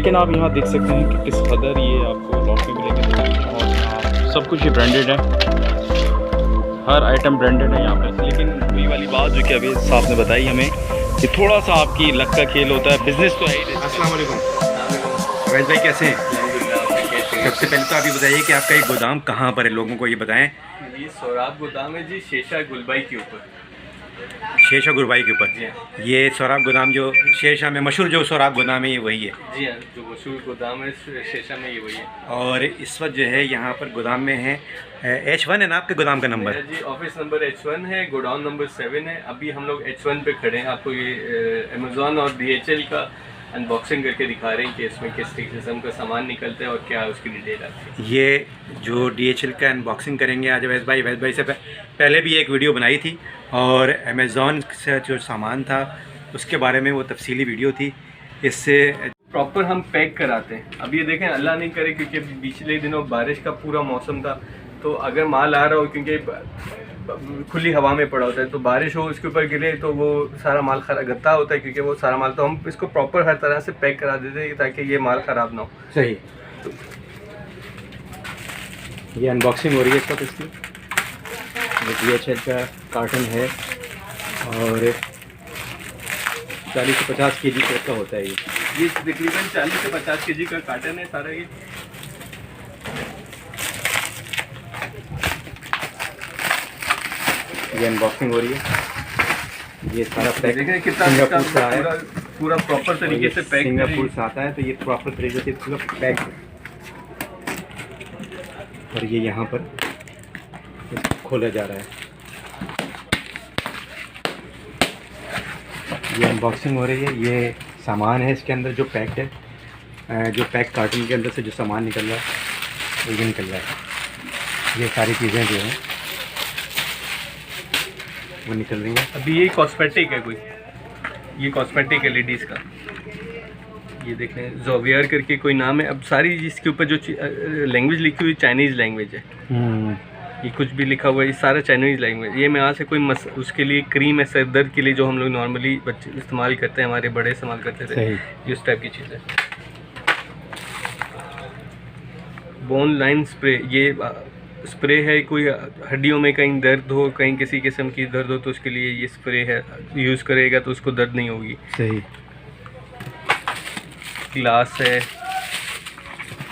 लेकिन आप यहाँ देख सकते हैं कि किस कदर ये आपको लॉट में मिलेंगे और यहाँ सब कुछ ये ब्रांडेड है, हर आइटम ब्रांडेड है यहाँ पे। लेकिन वही वाली बात जो कि अभी साहब ने बताई हमें कि थोड़ा सा आपकी लक का खेल होता है, बिजनेस तो है ही। अस्सलाम वालेकुम अवैध भाई, कैसे हैं? सबसे पहले तो आप ये बताइए कि आपका ये गोदाम कहाँ पर है, लोगों को ये बताएं। ये सोराब गोदाम है जी, शेरशाह गुलबाई के ऊपर। शेरशाह गुलबाई के ऊपर ये सोराब गोदाम, जो शेरशाह में मशहूर जो सोराब गोदाम है ये वही है? जी हाँ, जो मशहूर गोदाम है शेरशाह में ये वही है। और इस वक्त जो है यहाँ पर गोदाम में है H1 है ना आपके गोदाम का नंबर? जी, ऑफिस नंबर H1 है, गोडाउन नंबर 7 है। अभी हम लोग H1 पे खड़े हैं। आपको ये अमेज़ॉन और DHL का अनबॉक्सिंग करके दिखा रहे हैं कि इसमें किस किस्म का सामान निकलता है और क्या उसकी डिटेल आती है। ये जो DHL का अनबॉक्सिंग करेंगे आज अवैध भाई से पहले भी एक वीडियो बनाई थी और अमेज़ॉन से जो सामान था उसके बारे में वो तफसीली वीडियो थी। इससे प्रॉपर हम पैक कराते हैं। अब ये देखें, अल्लाह नहीं करे, क्योंकि पिछले दिनों बारिश का पूरा मौसम था, तो अगर माल आ रहा हो, क्योंकि खुली हवा में पड़ा होता है, तो बारिश हो उसके ऊपर गिरे तो वो सारा माल गत्ता होता है, क्योंकि वो सारा माल, तो हम इसको प्रॉपर हर तरह से पैक करा देते हैं ताकि ये माल ख़राब ना हो। सही। ये अनबॉक्सिंग हो रही है इसका, इसकी DHL का कार्टन है और 40 से 50 केजी का होता है ये तकरीबन 40 से 50 केजी का कार्टन है सारा। ये अनबॉक्सिंग हो रही है। ये सारा पैक देखें कितना सिंगापुर से आया है, पूरा प्रॉपर तरीके से पैक सिंगापुर से आता है, तो ये प्रॉपर तरीके से पूरा पैक है। और ये यहाँ पर खोला जा रहा है। ये अनबॉक्सिंग हो रही है। ये सामान है इसके अंदर जो पैक्ड है, जो पैक कार्टन के अंदर से जो सामान निकल रहा है वो ये निकल रहा है। ये सारी चीज़ें जो हैं वो निकल रही हैं। अभी ये कॉस्मेटिक है, कोई ये कॉस्मेटिक है लेडीज़ का। ये देख रहे हैं, जोवियर करके कोई नाम है। अब सारी इसके ऊपर जो लैंग्वेज लिखी हुई चाइनीज़ लैंग्वेज है। ये कुछ भी लिखा हुआ है, ये सारा चाइनीज़ लैंग्वेज। ये मैं यहाँ से कोई उसके लिए क्रीम है सर दर्द के लिए, जो हम लोग नॉर्मली बच्चे इस्तेमाल करते हैं, हमारे बड़े इस्तेमाल करते थे, ये उस टाइप की चीज़ है। बोन लाइन स्प्रे, ये स्प्रे है, कोई हड्डियों में कहीं दर्द हो, कहीं किसी किस्म की दर्द हो, तो उसके लिए ये स्प्रे है। यूज़ करेगा तो उसको दर्द नहीं होगी। सही। ग्लास है।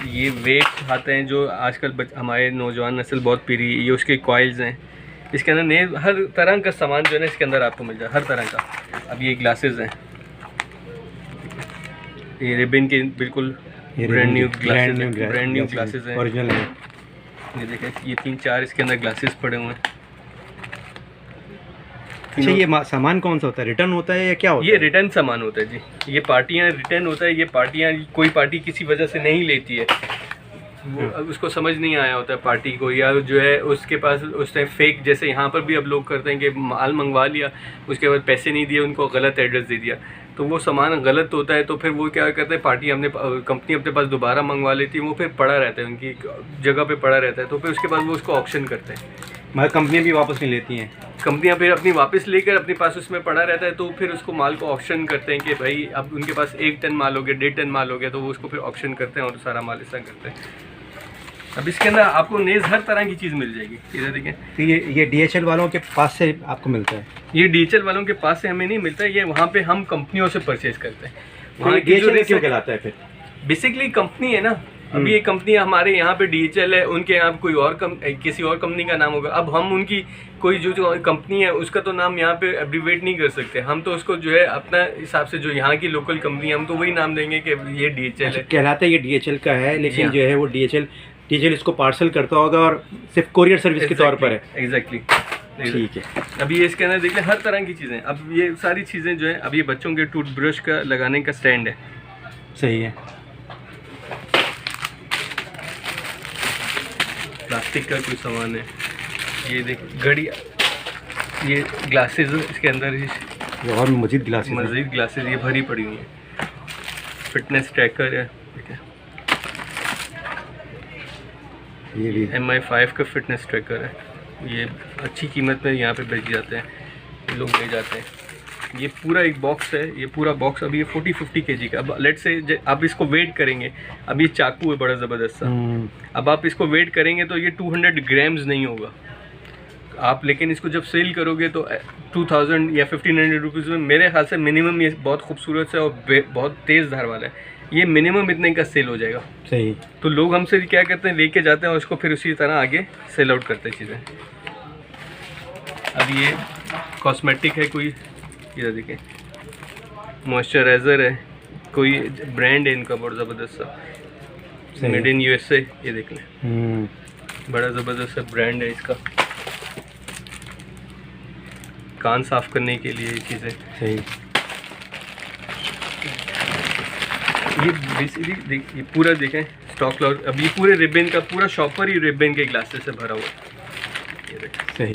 ये वेट आते हैं जो आजकल हमारे नौजवान नस्ल बहुत पी रही है, ये उसके कॉइल्स हैं। इसके अंदर हर तरह का सामान जो है ना इसके अंदर आपको मिल जाए, हर तरह का। अब ये ग्लासेस हैं, ये रिबन के बिल्कुल ब्रांड न्यू ग्लासेस हैं, ओरिजिनल है। ये देखें, ये 3-4 इसके अंदर ग्लासेस पड़े हुए हैं। अच्छा, ये सामान कौन सा होता है? रिटर्न होता है या क्या होता है? ये रिटर्न सामान होता है जी। ये पार्टियां रिटर्न होता है। ये पार्टियां, कोई पार्टी किसी वजह से नहीं लेती है, वो उसको समझ नहीं आया होता है पार्टी को, या जो है उसके पास उस टाइम फेक, जैसे यहाँ पर भी अब लोग करते हैं कि माल मंगवा लिया, उसके बाद पैसे नहीं दिए, उनको गलत एड्रेस दे दिया, तो वो सामान गलत होता है। तो फिर वो क्या करते हैं, पार्टी कंपनी अपने पास दोबारा मंगवा लेती है, वो फिर पड़ा रहता है, उनकी जगह पे पड़ा रहता है, तो फिर उसके बाद वो उसको ऑप्शन करते हैं। मगर कंपनियाँ भी वापस नहीं लेती हैं। कंपनियां फिर अपनी वापस लेकर अपने पास उसमें पड़ा रहता है, तो फिर उसको माल को ऑप्शन करते हैं कि भाई अब उनके पास 1 टन माल हो गया, 1.5 टन माल हो गया, तो वो उसको फिर ऑप्शन करते हैं और सारा माल ऐसा करते हैं। अब इसके अंदर आपको नेज़ हर तरह की चीज़ मिल जाएगी। इधर देखें, तो ये DHL वालों के पास से आपको मिलता है? ये DHL वालों के पास से हमें नहीं मिलता है, ये वहाँ पे हम कंपनियों से परचेज करते हैं। वहाँ DHL क्यों कहलाता है फिर? बेसिकली कंपनी है ना। अब ये कंपनी हमारे यहाँ पे DHL है, उनके यहाँ कोई और किसी और कंपनी का नाम होगा। अब हम उनकी कोई जो कंपनी है उसका तो नाम यहाँ पे एब्रीवेट नहीं कर सकते, हम तो उसको जो है अपना हिसाब से, जो यहाँ की लोकल कंपनी है, हम तो वही नाम देंगे कि ये DHL है। कहलाता है ये DHL का है, लेकिन जो है वो DHL इसको पार्सल करता होगा और सिर्फ कोरियर सर्विस के तौर पर है। एग्जैक्टली, ठीक है। अब ये इसके अंदर देख लें, हर तरह की चीज़ें। अब ये सारी चीज़ें जो है, अब ये बच्चों के टूथब्रश का लगाने का स्टैंड है। सही है। प्लास्टिक का कोई सामान है। ये देख, घड़ी, ये ग्लासेस इसके अंदर, और मजीद ग्लासेस ये भरी पड़ी हुई है। फिटनेस ट्रैकर है, ठीक है। ये भी MI5 का फिटनेस ट्रैकर है। ये अच्छी कीमत में यहाँ पे बेच जाते हैं, लोग ले जाते हैं। ये पूरा एक बॉक्स है, ये पूरा बॉक्स अभी ये 40-50 kg का। अब लेट से आप इसको वेट करेंगे, अब ये चाकू है बड़ा ज़बरदस्त सा, अब आप इसको वेट करेंगे तो ये 200 ग्राम्स नहीं होगा आप, लेकिन इसको जब सेल करोगे तो 2000 या 1500 रुपीज़ में मेरे ख्याल से मिनिमम, ये बहुत खूबसूरत है और बहुत तेज़ धार वाला है, ये मिनिमम इतने का सेल हो जाएगा। सही। तो लोग हमसे क्या करते हैं, लेके जाते हैं और उसको फिर उसी तरह आगे सेल आउट करते हैं चीज़ें। अब ये कॉस्मेटिक है कोई, ये देखें मॉइस्चराइज़र है, कोई ब्रांड है इनका बहुत ज़बरदस्त सा, मेड इन USA, ये देख लें बड़ा ज़बरदस्त सा ब्रांड है इसका। कान साफ़ करने के लिए ये चीज़ें। सही। ये बेसिकली ये पूरा देखें स्टॉक लॉट, अब ये पूरे रिबन का पूरा शॉपर ही रिबन के ग्लासेस से भरा हुआ है, ये देखें। सही।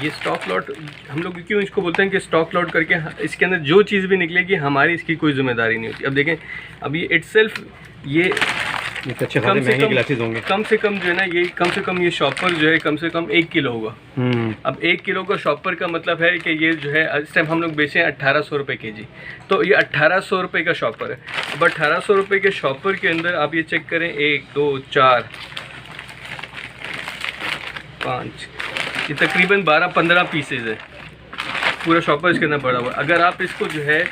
ये स्टॉक लॉट हम लोग क्यों इसको बोलते हैं कि स्टॉक लॉट करके इसके अंदर जो चीज़ भी निकलेगी हमारी इसकी कोई जिम्मेदारी नहीं होती। अब देखें, अब ये इटसेल्फ ये अच्छे खासे महंगे ग्लासेस होंगे। कम से कम जो है ना, ये कम से कम ये शॉपर जो है कम से कम 1 किलो होगा। अब 1 किलो का शॉपर का मतलब है कि ये जो है इस टाइम हम लोग बेचे हैं 1800 रुपये kg, तो ये 1800 रुपये का शॉपर है। अब 1800 रुपये के शॉपर के अंदर आप ये चेक करें, 1 2 4 5, ये तकरीबन 12-15 पीसेज है पूरा शॉपर इसके अंदर पड़ा हुआ। अगर आप इसको जो है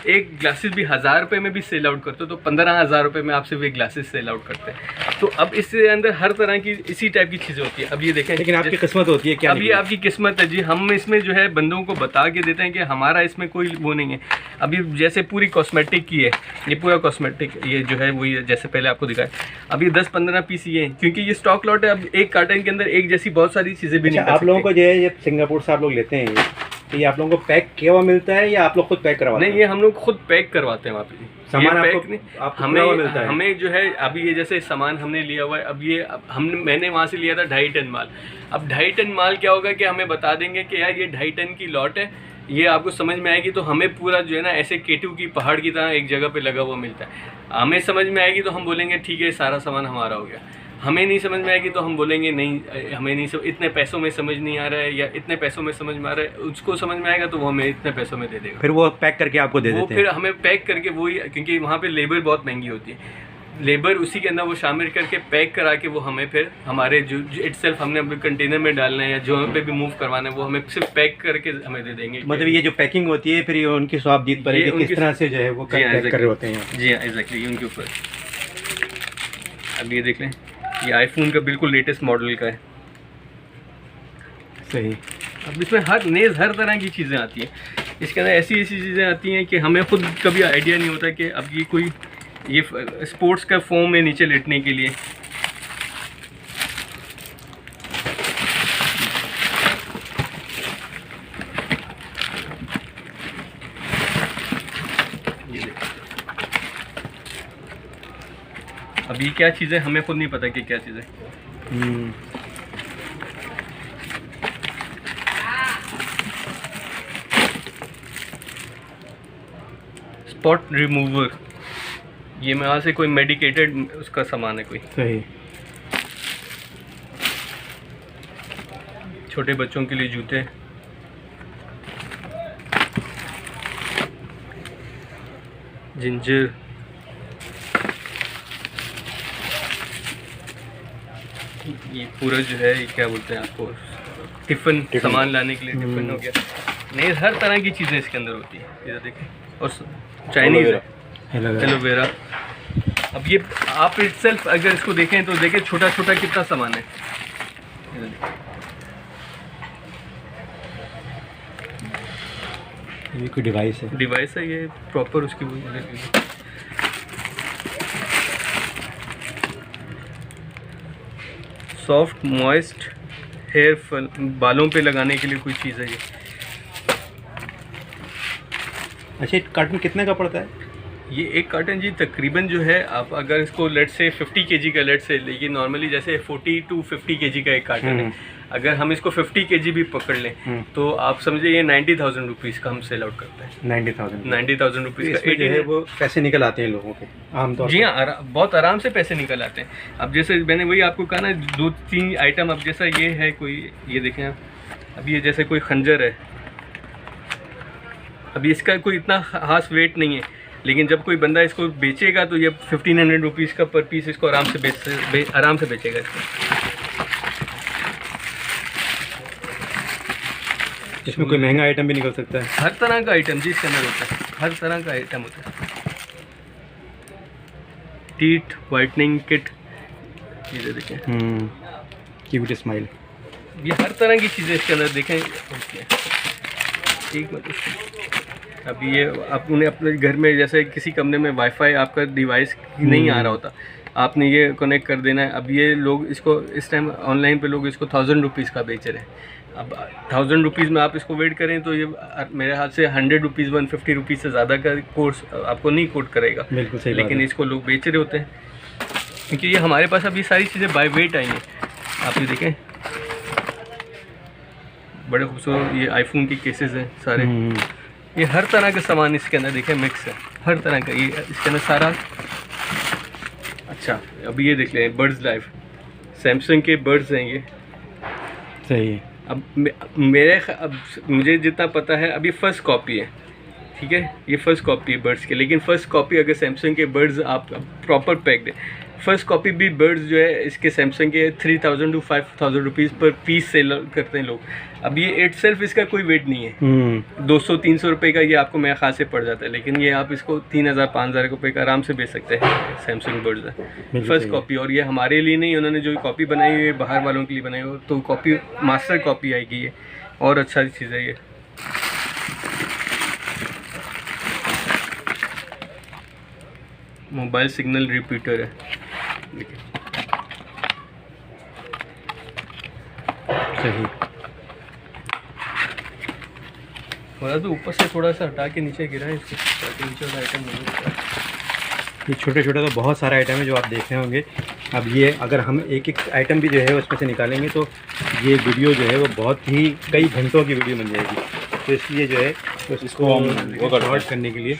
एक ग्लासेस भी 1000 रुपये में भी सेल आउट करते हो तो 15,000 रुपये में आपसे वे ग्लासेस सेल आउट करते हैं। तो अब इसके अंदर हर तरह की इसी टाइप की चीज़ें होती है। अब ये देखें, लेकिन आपकी किस्मत होती है क्या? अब ये आपकी किस्मत है जी। हम इसमें जो है बंदों को बता के देते हैं कि हमारा इसमें कोई वो नहीं है। अभी जैसे पूरी कॉस्मेटिक की है, ये पूरा कॉस्मेटिक ये जो है वही जैसे पहले आपको दिखाया। अब ये 10-15 पीस ये हैं क्योंकि ये स्टॉक लॉट है। अब एक कार्टन के अंदर एक जैसी बहुत सारी चीज़ें भी नहीं। आप लोगों को जो है ये सिंगापुर से आप लोग लेते हैं, ये आप लोगों को पैक किया हुआ मिलता है या आप लोग खुद पैक करवाते हैं? नहीं, ये हम लोग खुद पैक करवाते हैं वहाँ पे सामान पैक आपको, नहीं, आपको हमें मिलता है? हमें जो है अभी ये जैसे सामान हमने लिया हुआ है, अब ये मैंने वहाँ से लिया था 2.5 टन माल। अब 2.5 टन माल क्या होगा कि हमें बता देंगे कि यार ये 2.5 टन की लॉट है, ये आपको समझ में आएगी तो हमें पूरा जो है ना ऐसे केटू की पहाड़ की तरह एक जगह पे लगा हुआ मिलता है। हमें समझ में आएगी तो हम बोलेंगे ठीक है सारा सामान हमारा हो गया। हमें नहीं समझ में आएगी तो हम बोलेंगे नहीं, हमें नहीं इतने पैसों में समझ नहीं आ रहा है या इतने पैसों में समझ में आ रहा है। उसको समझ में आएगा तो वो हमें इतने पैसों में दे देगा, फिर वो पैक करके आपको दे देते हैं। फिर हमें पैक करके वही, क्योंकि वहाँ पे लेबर बहुत महंगी होती है, लेबर उसी के अंदर वो शामिल करके पैक करा के वो हमें फिर हमारे जो इटसेल्फ हमने अपने कंटेनर में डालना है या जो पे भी मूव करवाना है वो हमें सिर्फ पैक करके हमें दे देंगे। मतलब ये जो पैकिंग होती है फिर ये उनकी स्वाब जीत पर किस तरह से जो है वो पैक कर रहे होते हैं। जी हाँ, एग्जैक्टली उनके ऊपर। अब ये देख लें, ये आईफोन का बिल्कुल लेटेस्ट मॉडल का है। सही। अब इसमें हर तरह की चीज़ें आती हैं। इसके अंदर ऐसी चीज़ें आती हैं कि हमें खुद कभी आइडिया नहीं होता कि अब ये कोई ये स्पोर्ट्स का फोम है नीचे लेटने के लिए। अब ये क्या चीज़ है हमें खुद नहीं पता कि क्या चीज़ है। स्पॉट रिमूवर, ये यहाँ से कोई मेडिकेटेड उसका सामान है कोई। सही। छोटे बच्चों के लिए जूते, जिंजर, ये पूरा जो है ये क्या बोलते हैं आपको, टिफ़िन सामान लाने के लिए टिफ़िन हो गया। नहीं, हर तरह की चीज़ें इसके अंदर होती है। इधर देखें, और चाइनीज़ एलोवेरा। अब ये आप इटसेल्फ अगर इसको देखें तो देखें छोटा छोटा कितना सामान है। ये कोई डिवाइस है ये प्रॉपर उसकी सॉफ्ट मॉइस्ट हेयर फॉल, बालों पे लगाने के लिए कोई चीज़ है ये। अच्छा, कार्टन कितने का पड़ता है? ये एक कार्टन जी तकरीबन जो है, आप अगर इसको लेट से 50 kg का लेट से, लेकिन नॉर्मली जैसे 40 to 50 kg का एक कार्टन है। अगर हम इसको 50 kg भी पकड़ लें तो आप समझे ये 90,000 रुपीज़ का हम सेल आउट करते हैं। 90,000 रुपीज़ का जो है वो पैसे निकल आते हैं लोगों के आमतौर। जी हाँ, बहुत आराम से पैसे निकल आते हैं। अब जैसे मैंने वही आपको कहा ना, 2-3 आइटम। अब जैसा ये है कोई, ये देखें आप, अब ये जैसे कोई खंजर है, अभी इसका कोई इतना खास वेट नहीं है, लेकिन जब कोई बंदा इसको बेचेगा तो ये 1500 रुपीज़ का पर पीस इसको आराम से बेचेगा इसको। इसमें कोई महंगा आइटम भी निकल सकता है। हर तरह का आइटम जी इसके अंदर होता है, हर तरह का आइटम होता है। टीथ वाइटनिंग किट, ये देखें, क्यूट स्माइल, ये हर तरह की चीज़ें इसके अंदर देखें। ओके ठीक है। अभी ये आपने अपने घर में जैसे किसी कमरे में वाईफाई आपका डिवाइस नहीं आ रहा होता, आपने ये कनेक्ट कर देना है। अब ये लोग इसको इस टाइम ऑनलाइन पे लोग इसको 1000 रुपीज़ का बेच रहे हैं। अब 1000 रुपीज़ में आप इसको वेट करें तो ये मेरे हाथ से 100 रुपीज़ 150 रुपीज़ से ज़्यादा का कोर्स आपको नहीं कोट करेगा। बिल्कुल सही, लेकिन इसको लोग बेच रहे होते हैं क्योंकि ये हमारे पास अभी सारी चीज़ें बाय वेट आई हैं। आप ये देखें, बड़े खूबसूरत ये आईफोन की केसेस हैं सारे। ये हर तरह का सामान इसके अंदर देखें मिक्स है, हर तरह का ये इसके अंदर सारा। अच्छा अभी ये देख लें, बर्ड्स लाइफ, सैमसंग के बर्ड्स हैं ये। सही है। अब अब मुझे जितना पता है अभी फर्स्ट कॉपी है, ठीक है, ये फर्स्ट कॉपी है बर्ड्स के। लेकिन फर्स्ट कॉपी अगर सैमसंग के बर्ड्स आप प्रॉपर पैक्ड है, फर्स्ट कॉपी भी बर्ड्स जो है इसके सैमसंग के 3000 to 5000 रुपीज़ पर पीस सेल करते हैं लोग। अब ये इट सेल्फ इसका कोई वेट नहीं है, 200-300 रुपये का ये आपको मेरे ख्याल से पड़ जाता है। लेकिन ये आप इसको 3000-5000 रुपये का आराम से बेच सकते हैं। सैमसंग बर्ड्स है फर्स्ट कॉपी, और ये हमारे लिए नहीं, उन्होंने जो कॉपी बनाई हुई है बाहर वालों के लिए बनाई हुई, तो कॉपी मास्टर कॉपी आएगी ये, और अच्छा चीज़ है ये। मोबाइल सिग्नल रिपीटर है, देखिए सही। थोड़ा तो ऊपर से थोड़ा सा हटा के नीचे गिरा है इसको, ताकि नीचे वाला आइटम नहीं होता। ये छोटे छोटे तो बहुत सारे आइटम है जो आप देख रहे होंगे। अब ये अगर हम एक एक आइटम भी जो है उसमें से निकालेंगे तो ये वीडियो जो है वो बहुत ही कई घंटों की वीडियो बन जाएगी। तो इसलिए जो है इसको शॉर्ट करने के लिए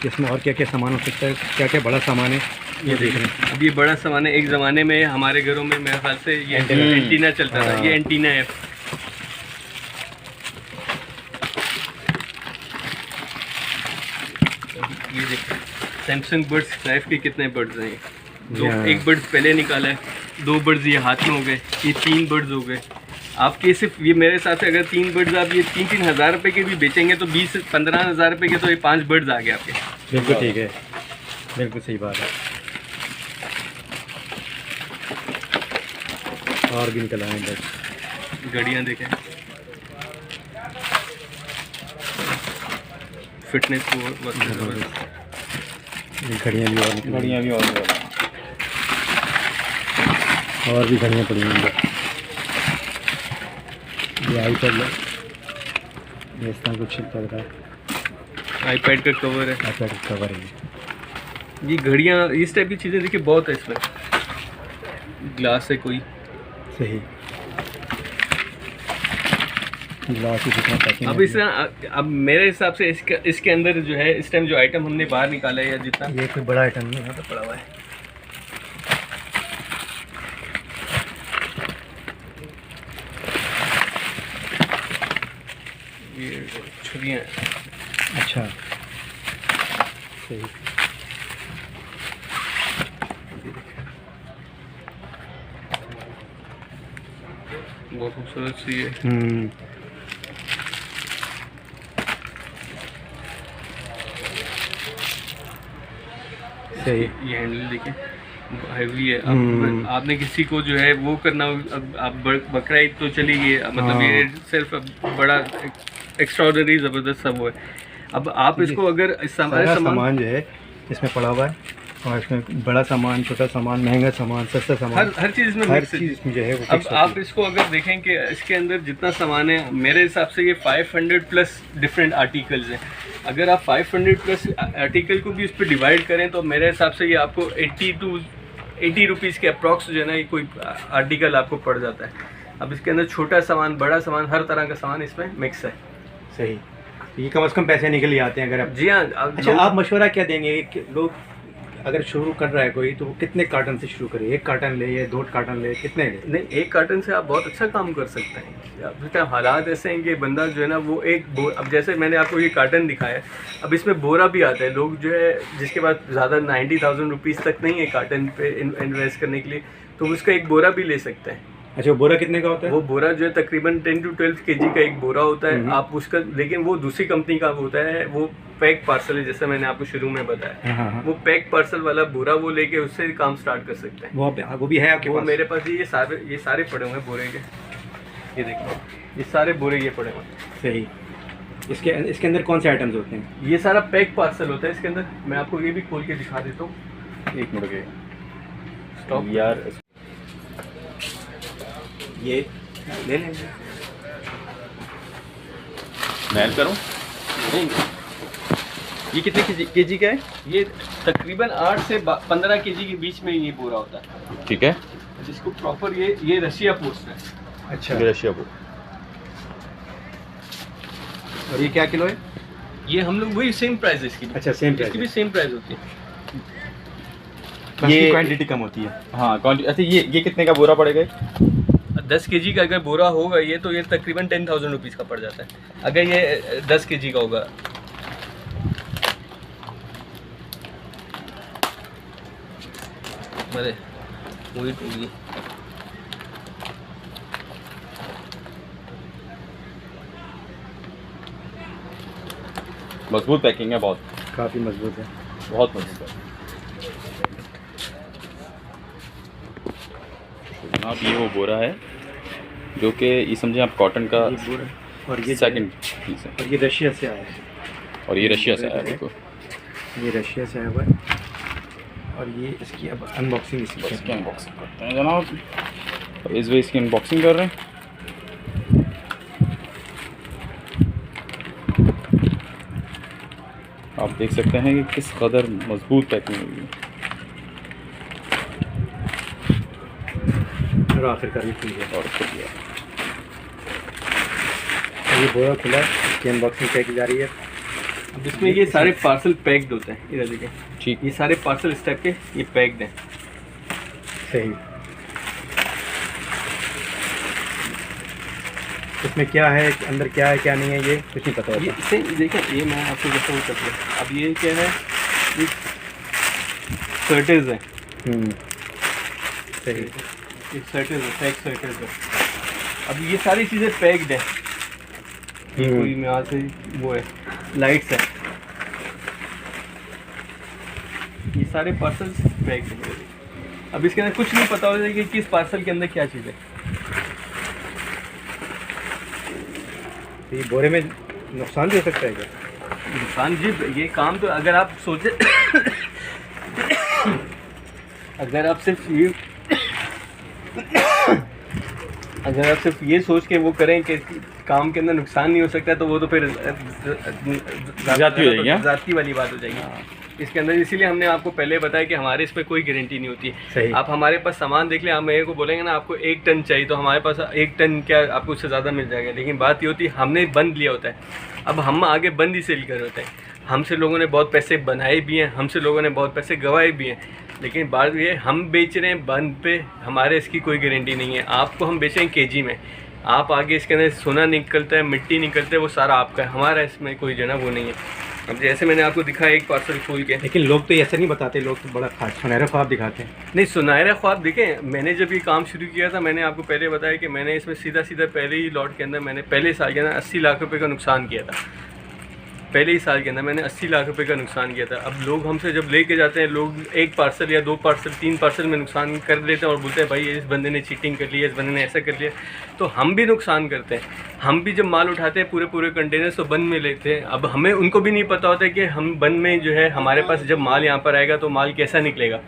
इसमें और क्या क्या सामान हो सकता है, क्या क्या बड़ा सामान है ये देख रहे हैं। अब ये बड़ा सामान है, एक ज़माने में हमारे घरों में मेरे ख्याल से ये एंटीना चलता था, ये एंटीना है। ये देखिए सैमसंग बर्ड्स लाइफ के कितने बर्ड्स हैं, दो, एक बर्ड्स पहले निकाला है, 2 बर्ड्स ये हाथ में हो गए, ये 3 बर्ड्स हो गए। आपके सिर्फ ये मेरे हिसाब से अगर 3 बर्ड्स आप ये 3-3 हज़ार रुपये के भी बेचेंगे तो 20-15 हज़ार रुपये के तो ये 5 बर्ड्स आ गए आपके। बिल्कुल ठीक है, बिल्कुल सही बात है। और भी निकल आए बस। घड़ियाँ देखें, फिटनेस को घड़ियाँ भी और घड़ियाँ भी और भी घड़ियाँ पड़ी हैं। ये आईपैड ये इस तरह कुछ लग रहा है, आईपैड का कवर है, आईपैड का कवर है। ये घड़ियाँ इस टाइप की चीज़ें देखिए बहुत है इसमें। ग्लास है कोई, सही ग्लास ही कितना पैकिंग। अब अब मेरे हिसाब से इसके अंदर जो है इस टाइम जो आइटम हमने बाहर निकाला है या जितना, ये कोई बड़ा आइटम नहीं यहाँ पे पड़ा हुआ है। ये छुरियाँ, अच्छा सही। बहुत खूबसूरत सी है। सही। ये हैंडल देखिए हैवी है। अब आपने किसी को जो है वो करना, अब आप बकरा ईद तो चली गई, मतलब ये सिर्फ बड़ा एक्स्ट्राऑर्डिनरी ज़बरदस्त सब वो है। अब आप इसको अगर सामान जो है इसमें पड़ा हुआ है, और इसमें बड़ा सामान, छोटा सामान, महंगा सामान, सस्ता सामान, हर चीज़ में हर चीज़ इसमें जो है वो। अब आप इसको अगर देखें कि इसके अंदर जितना सामान है, मेरे हिसाब से ये 500 प्लस डिफरेंट आर्टिकल्स हैं। अगर आप 500 प्लस आर्टिकल को भी उस पर डिवाइड करें तो मेरे हिसाब से ये आपको 80 रुपीज़ के अप्रॉक्स जो है ना ये कोई आर्टिकल आपको पड़ जाता है। अब इसके अंदर छोटा सामान, बड़ा सामान, हर तरह का सामान इसमें मिक्स है। सही, ये कम से कम पैसे निकल ही आते हैं अगर आप। जी हाँ। अच्छा, आप मशवरा क्या देंगे कि लोग अगर शुरू कर रहा है कोई तो वो कितने कार्टन से शुरू करे? 1 कार्टन ले या 2 कार्टन ले, कितने ले? नहीं, 1 कार्टन से आप बहुत अच्छा काम कर सकते हैं। अब इस टाइम हालात ऐसे हैं कि बंदा जो है ना वो अब जैसे मैंने आपको ये कार्टन दिखाया, अब इसमें बोरा भी आता है। लोग जो है जिसके पास ज़्यादा 90,000 रुपीज़ तक नहीं है कार्टन पे इन्वेस्ट करने के लिए, तो उसका एक बोरा भी ले सकते हैं। अच्छा, वो बोरा कितने का होता है? वो बोरा जो है तकरीबन 10 to 12 kg का एक बोरा होता है। आप उसका, लेकिन वो दूसरी कंपनी का होता है, वो पैक पार्सल है, जैसा मैंने आपको शुरू में बताया। हाँ। वो पैक पार्सल वाला बोरा वो लेके उससे काम स्टार्ट कर सकते हैं। वो भी है आपके वो पास? मेरे पास ये सारे पड़े हुए हैं बोरे के। ये देखो, ये सारे बोरे ये पड़े हुए हैं। सही। इसके अंदर कौन से आइटम्स होते हैं? ये सारा पैक पार्सल होता है इसके अंदर। मैं आपको ये भी खोल के दिखा देता हूँ। 1 मिनट के स्टॉक यार, ये ले लेंगे। मैं करूँ? नहीं, ये कितने केजी का है? ये तकरीबन 8 से 15 kg के बीच में ये बोरा होता है, ठीक है। जिसको प्रॉपर ये रशिया पोस्ट है। अच्छा, ये रशिया को। और ये क्या किलो है? ये हम लोग वही सेम प्राइस है इसकी भी। अच्छा, सेम प्राइस इसकी भी है। सेम प्राइस होती है। ये क्वांटिटी कम होती है। हाँ, अच्छा ये कितने का बोरा पड़ेगा? 10 kg का अगर बोरा होगा ये, तो ये तकरीबन 10,000 रुपीज़ का पड़ जाता है। अगर ये 10 kg का होगा। अरे वही टूट गई। मजबूत पैकिंग है, बहुत काफ़ी मजबूत है। बहुत मजबूत है जनाब। ये वो बोरा है जो कि ये समझे आप कॉटन का ये बोरा और ये सेकंड पीस है, और ये रशिया से आया है। और ये रशिया से आया है। देखो, ये रशिया से आया हुआ है। और ये इसकी अब अनबॉक्सिंग इसकी अनबॉक्सिंग करते हैं जनाब। इस वे इसकी अनबॉक्सिंग कर रहे हैं। आप देख सकते हैं कि किस कदर मजबूत पैकिंग हुई है। और आखिरकार ये खुल गया। और खुल गया। ये बोरा खुला है, इसकी अनबॉक्सिंग क्या की जा रही है। अब इसमें ये सारे पार्सल पैक्ड होते हैं। इधर देखिए, ठीक। ये सारे पार्सल इस टाइप के ये पैक्ड हैं। सही। इसमें क्या है, अंदर क्या है क्या नहीं है, ये कुछ नहीं पता ये होता। इसे देखिए, ये मैं आपको जैसा वो करता हूँ। अब ये क्या है, ये सर्टेज है। सही। ये सर्टेज है, पैक सर्टेज है। अब ये सारी चीज़ें पैक्ड है। ये कोई में यहाँ से वो है, लाइट्स है। ये सारे पार्सल पैक्ड है। अब इसके अंदर कुछ नहीं पता होता कि किस पार्सल के अंदर क्या चीज़ है। तो ये बोरे में नुकसान भी हो सकता है क्या? इंसान जी, ये काम तो अगर आप सोचे अगर आप सिर्फ ये सोच के वो करें कि काम के अंदर नुकसान नहीं हो सकता, तो वो तो फिर ज़्यादती हो जाएगी। ज़्यादती वाली बात हो जाएगी इसके अंदर। इसीलिए हमने आपको पहले बताया कि हमारे इस पर कोई गारंटी नहीं होती सही। है। आप हमारे पास सामान देख लें, आप मेरे को बोलेंगे ना आपको 1 टन चाहिए, तो हमारे पास 1 टन क्या आपको उससे ज़्यादा मिल जाएगा। लेकिन बात ये होती है, हमने बंद लिया होता है, अब हम आगे बंद ही सेल कर होते हैं। हमसे लोगों ने बहुत पैसे बनाए भी हैं, हमसे लोगों ने बहुत पैसे गंवाए भी हैं, लेकिन बात ये हम बेच रहे हैं बंद पे, हमारे इसकी कोई गारंटी नहीं है। आपको हम बेचेंगे केजी में, आप आगे इसके अंदर सोना निकलता है, मिट्टी निकलता है, वो सारा आपका है, हमारा इसमें कोई जो है ना वो नहीं है। अब जैसे मैंने आपको दिखाया एक पार्सल खोल के, लेकिन लोग तो ऐसा नहीं बताते, लोग तो बड़ा खास सुनहरा ख्वाब दिखाते हैं। नहीं, सुनहरा ख्वाब देखें, मैंने जब ये काम शुरू किया था, मैंने आपको पहले बताया कि मैंने इसमें सीधा पहले ही लॉट के अंदर मैंने पहले साल के अंदर 80 लाख रुपए का नुकसान किया था। पहले ही साल के अंदर मैंने 80 लाख रुपए का नुकसान किया था। अब लोग हमसे जब लेके जाते हैं, लोग 1 पार्सल या 2 पार्सल 3 पार्सल में नुकसान कर देते हैं और बोलते हैं भाई इस बंदे ने चीटिंग कर ली है, इस बंदे ने ऐसा कर लिया। तो हम भी नुकसान करते हैं। हम भी जब माल उठाते हैं पूरे कंटेनर तो बंद में लेते हैं। अब हमें उनको भी नहीं पता होता है कि हम बंद में जो है हमारे पास जब माल यहाँ पर आएगा तो माल कैसा निकलेगा।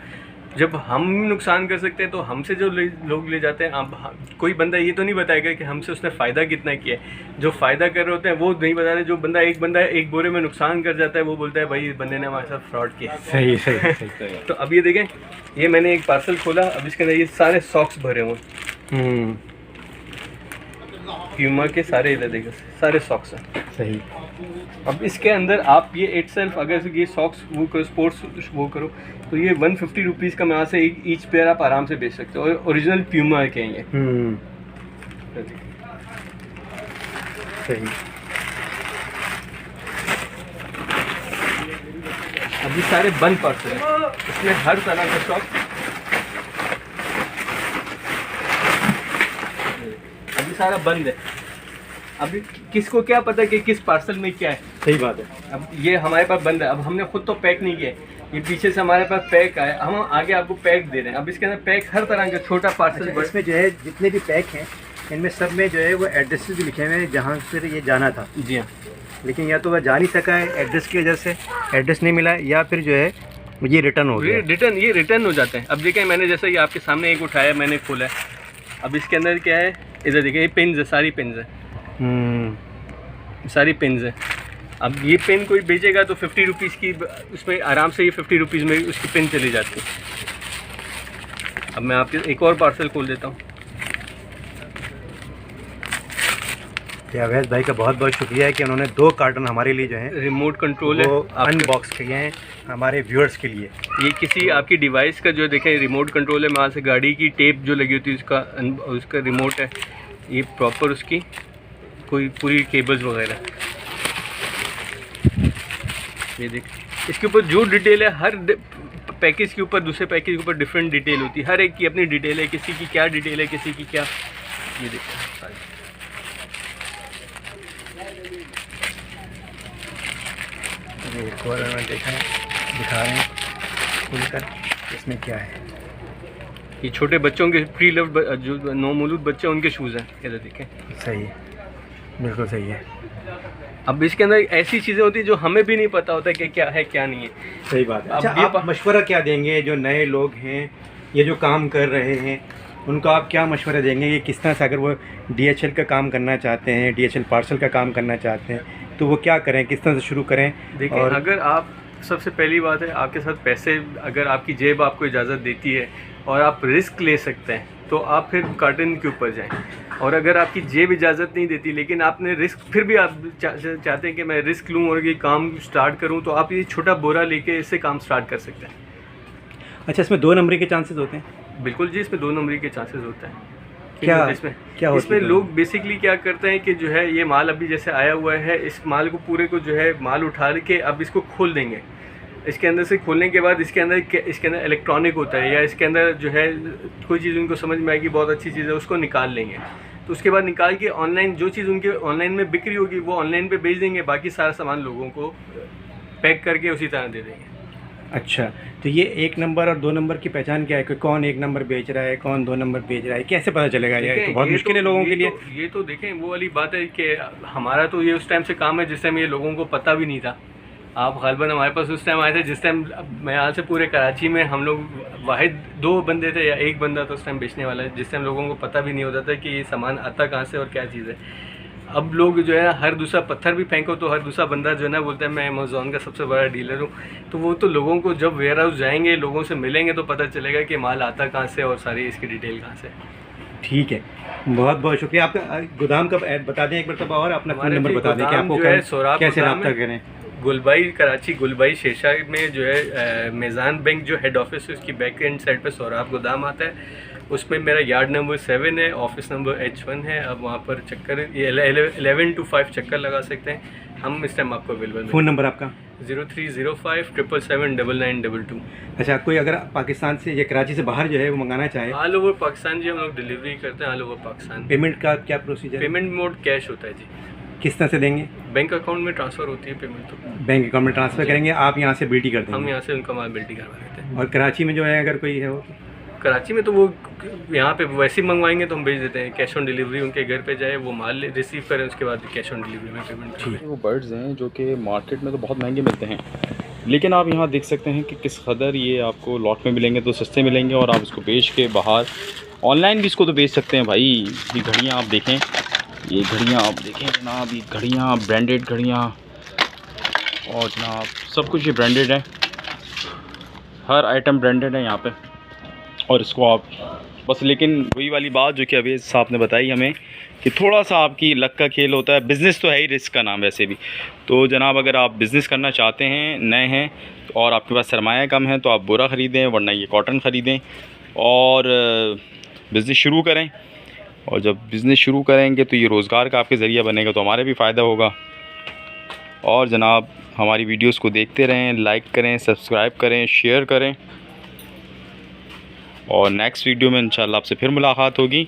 जब हम नुकसान कर सकते हैं तो हमसे जो लोग ले जाते हैं, अब कोई बंदा ये तो नहीं बताएगा कि हमसे उसने फ़ायदा कितना किया है। जो फ़ायदा कर रहे होते हैं वो नहीं बताते। जो बंदा एक बोरे में नुकसान कर जाता है वो बोलता है भाई इस बंदे ने हमारे साथ फ्रॉड किया। सही सही सही। तो अब ये देखें, ये मैंने एक पार्सल खोला, अब इसके अंदर ये सारे सॉक्स भरे हुए हैं। प्यूमा के सारे इधर देखो सारे सॉक्स हैं। सही। अब इसके अंदर आप ये इट सेल्फ अगर ये सॉक्स वो करो स्पोर्ट्स वो करो तो ये 150 रुपीज़ का यहाँ से ईच पेयर आप आराम से बेच सकते हो और ओरिजिनल प्यूमा के हैं ये। सही। अभी सारे बंद पार्सल हैं, इसमें हर तरह का स्टॉक अभी सारा बंद है। अभी किसको क्या पता कि किस पार्सल में क्या है। सही बात है। अब ये हमारे पास बंद है, अब हमने खुद तो पैक नहीं किया, ये पीछे से हमारे पास पैक आया, हम आगे आपको पैक दे रहे हैं। अब इसके अंदर पैक हर तरह का छोटा पार्सल। अच्छा, इसमें जो है जितने भी पैक हैं इनमें सब में जो है वो एड्रेसेस भी लिखे हुए हैं जहाँ से ये जाना था। जी हाँ, लेकिन या तो वह जा नहीं सका है एड्रेस की वजह से, एड्रेस नहीं मिला, या फिर जो है ये रिटर्न हो गया। ये रिटर्न हो जाते हैं। अब देखें मैंने जैसे ये आपके सामने एक उठाया, मैंने खोला है, अब इसके अंदर क्या है, इधर देखिए ये पिन्स है, सारी पिन्स है, सारी पिन्स है। अब ये पेन कोई बेचेगा तो 50 रुपीज़ की उसमें आराम से ये 50 रुपीज़ में उसकी पेन चली जाती है। अब मैं आपके एक और पार्सल खोल देता हूँ। अवैध भाई का बहुत बहुत शुक्रिया है कि उन्होंने 2 कार्टन हमारे लिए जो है रिमोट कंट्रोल वो अनबॉक्स किए हैं हमारे व्यूअर्स के लिए। ये किसी आपकी डिवाइस का जो देखें रिमोट कंट्रोल है, वहाँ से गाड़ी की टेप जो लगी होती है उसका रिमोट है, ये प्रॉपर उसकी कोई पूरी केबल्स वगैरह। ये देख इसके ऊपर जो डिटेल है, हर पैकेज के ऊपर दूसरे पैकेज के ऊपर डिफरेंट डिटेल होती है, हर एक की अपनी डिटेल है, किसी की क्या डिटेल है, किसी की क्या। ये देखो एक और दिखा रहे हैं खुलकर इसमें क्या है। ये छोटे बच्चों के प्री लव्ड जो नौमौलूद बच्चे उनके शूज़ हैं, इधर देखें। सही है, बिल्कुल सही है। अब इसके अंदर ऐसी चीज़ें होती हैं जो हमें भी नहीं पता होता कि क्या है क्या नहीं है। सही बात है। अच्छा, आप मशवरा क्या देंगे जो नए लोग हैं, ये जो काम कर रहे हैं, उनको आप क्या मशवरा देंगे कि किस तरह से अगर वो DHL का काम करना चाहते हैं, DHL पार्सल का काम करना चाहते हैं, तो वो क्या करें, किस तरह से शुरू करें? देखिए, और अगर आप सबसे पहली बात है आपके साथ पैसे, अगर आपकी जेब आपको इजाज़त देती है और आप रिस्क ले सकते हैं तो आप फिर कार्टन के ऊपर जाएं। और अगर आपकी जेब इजाज़त नहीं देती लेकिन आपने रिस्क फिर भी आप चाहते हैं कि मैं रिस्क लूं और ये काम स्टार्ट करूं, तो आप ये छोटा बोरा लेके इससे काम स्टार्ट कर सकते हैं। अच्छा, इसमें 2 नंबरी के चांसेस होते हैं? बिल्कुल जी, इसमें 2 नंबरी के चांसेस होते हैं। इसमें लोग बेसिकली क्या करते हैं कि जो है ये माल अभी जैसे आया हुआ है, इस माल को पूरे को जो है माल उठा के अब इसको खोल देंगे। इसके अंदर से खोलने के बाद इसके अंदर इलेक्ट्रॉनिक होता है, या इसके अंदर जो है कोई चीज़ उनको समझ में आएगी बहुत अच्छी चीज़ है, उसको निकाल लेंगे। तो उसके बाद निकाल के ऑनलाइन जो चीज़ उनके ऑनलाइन में बिक्री होगी वो ऑनलाइन पे बेच देंगे, बाकी सारा सामान लोगों को पैक करके उसी तरह दे देंगे। अच्छा, तो ये 1 नंबर और 2 नंबर की पहचान क्या है कि कौन 1 नंबर बेच रहा है, कौन 2 नंबर बेच रहा है, कैसे पता चलेगा? ये तो बहुत मुश्किल है लोगों के लिए। ये तो देखें वो वाली बात है कि हमारा तो ये उस टाइम से काम है जिस टाइम ये लोगों को पता भी नहीं था। आप गालिबन हमारे पास उस टाइम आए थे जिस टाइम मैं यहाँ से पूरे कराची में हम लोग वाहिद 2 बंदे थे या 1 बंदा था उस टाइम बेचने वाला है, जिस टाइम लोगों को पता भी नहीं होता था कि ये सामान आता कहाँ से और क्या चीज़ है। अब लोग जो है हर दूसरा पत्थर भी फेंको तो हर दूसरा बंदा जो है ना बोलता है मैं अमेज़ॉन का सबसे बड़ा डीलर हूँ। तो वो तो लोगों को जब वेयर हाउस जाएंगे, लोगों से मिलेंगे तो पता चलेगा कि माल आता कहाँ से और सारी इसकी डिटेल कहाँ से। ठीक है, बहुत बहुत शुक्रिया। आपका गोदाम का बता दें एक बार तब, और अपना फ़ोन नंबर बता दें कि आपको कैसे रब्ता करें। गुलबाई, कराची गुलबाई शेरशाह में जो है मेज़ान बैंक जो हेड ऑफिस है उसकी बैक एंड साइड पे सोराब गोदाम आता है, उसमें मेरा यार्ड नंबर 7 है, ऑफिस नंबर H1 है। अब वहाँ पर चक्कर 11 to 5 चक्कर लगा सकते हैं। हम इस टाइम आपको अवेलेबल। फ़ोन नंबर आपका 0305 777 9922। अच्छा, कोई अगर पाकिस्तान से या कराची से बाहर जो है वो मंगाना चाहे? ऑल ओवर पाकिस्तान जी हम लोग डिलीवरी करते हैं, ऑल ओवर पाकिस्तान। पेमेंट का क्या प्रोसीजर? पेमेंट मोड कैश होता है जी। किस तरह से देंगे? बैंक अकाउंट में ट्रांसफ़र होती है पेमेंट। तो बैंक अकाउंट में ट्रांसफ़र करेंगे, आप यहाँ से बिल्टी कर देंगे? हम यहाँ से उनका माल बिल्टी करवा देते हैं। और कराची में जो है अगर कोई है वो? कराची में तो वो यहाँ पे वैसे ही मंगवाएंगे तो हम भेज देते हैं, कैश ऑन डिलीवरी उनके घर पे जाए, वो माल रिसीव करें, उसके बाद कैश ऑन डिलीवरी में पेमेंट। ठीक, वो बर्ड्स हैं जो कि मार्केट में तो बहुत महंगे मिलते हैं, लेकिन आप यहाँ देख सकते हैं कि किस कदर ये आपको लॉट में मिलेंगे तो सस्ते मिलेंगे, और आप इसको बेच के बाहर ऑनलाइन भी इसको तो बेच सकते हैं भाई। ये घड़ियाँ आप देखें, ये घड़ियाँ आप देखें जनाब, ये घड़ियाँ ब्रांडेड घड़ियाँ, और जनाब सब कुछ ये ब्रांडेड है, हर आइटम ब्रांडेड है यहाँ पे। और इसको आप बस। लेकिन वही वाली बात जो कि अवैस साहब ने बताई हमें कि थोड़ा सा आपकी लक का खेल होता है। बिज़नेस तो है ही रिस्क का नाम वैसे भी। तो जनाब अगर आप बिज़नेस करना चाहते हैं, नए हैं और आपके पास सरमाया कम है, तो आप बोरा ख़रीदें, वरना ये कॉटन ख़रीदें और बिज़नेस शुरू करें। और जब बिज़नेस शुरू करेंगे तो ये रोज़गार का आपके ज़रिया बनेगा, तो हमारे भी फ़ायदा होगा। और जनाब हमारी वीडियोस को देखते रहें, लाइक करें, सब्सक्राइब करें, शेयर करें। और नेक्स्ट वीडियो में इंशाल्लाह आपसे फिर मुलाकात होगी।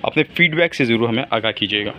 अपने फ़ीडबैक से ज़रूर हमें आगाह कीजिएगा।